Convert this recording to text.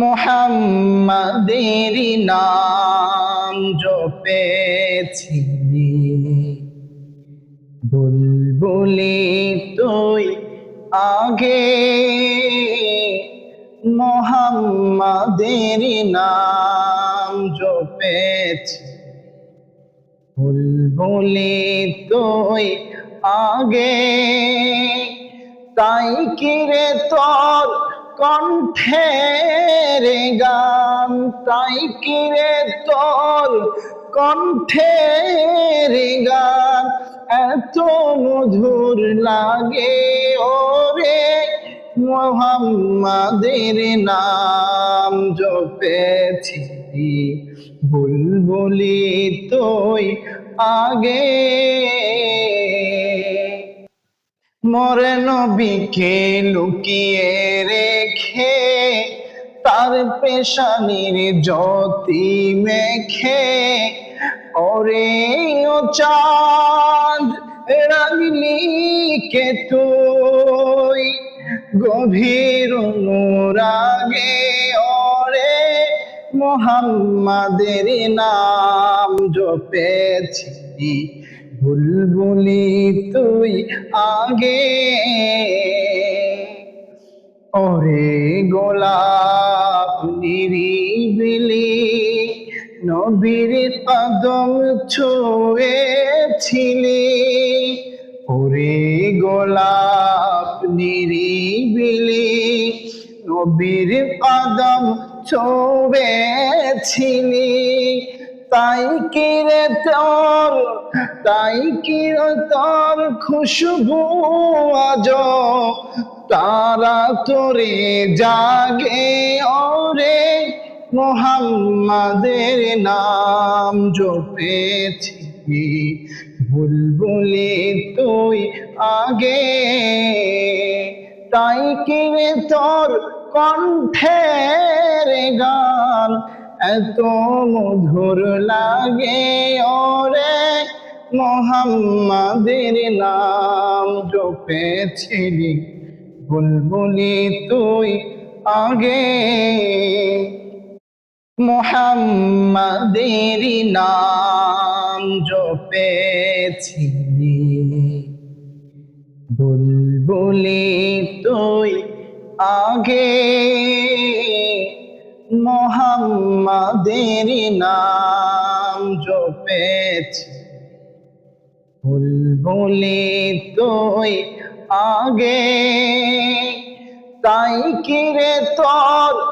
মোহাম্মদের নাম জপেছিলি, বুলবুলি তুই আগে। মোহাম্মদের নাম জপেছি, বুলবুলি তুই আগে। তাই কিরে তোর কণ্ঠের গান, তাই কিরে তোর কণ্ঠের গান এত মধুর লাগে ওরে। মোহাম্মদের নাম জপেছিলি, বুলবুলি তুই আগে। মরে নবীকে লুকিয়ে রেখে তার পেশানির জ্যোতি মেখে, ওরে ও চাঁদ রাগলি কে তুই গভীর অনুরাগে ওরে। মোহাম্মদের নাম জপেছিলি, বুলবুলি তুই আগে। ওরে গোলাপ নিরিবিলি নবীর কদম ছুঁয়েছিলি, ওরে গোলাপ নিরিবিলি নবীর কদম ছুঁয়েছিলি। তাই কিরে তোর, তাই কিরে তোর খুশবু আজ তারা তোরে জাগে ওরে। মোহাম্মদের নাম জপেছিলি, বুলবুলি তুই আগে। তাই কিরে তোর কণ্ঠের গান এত মধুর লাগে ওরে। মোহাম্মদের নাম জপেছিলি, বুলবুলি তুই আগে। মোহাম্মদের নাম জপেছিলি, বুলবুলি তুই আগে। মোহাম্মদের নাম জপেছি, বুলবুলি তুই আগে। তাই কিরে তোর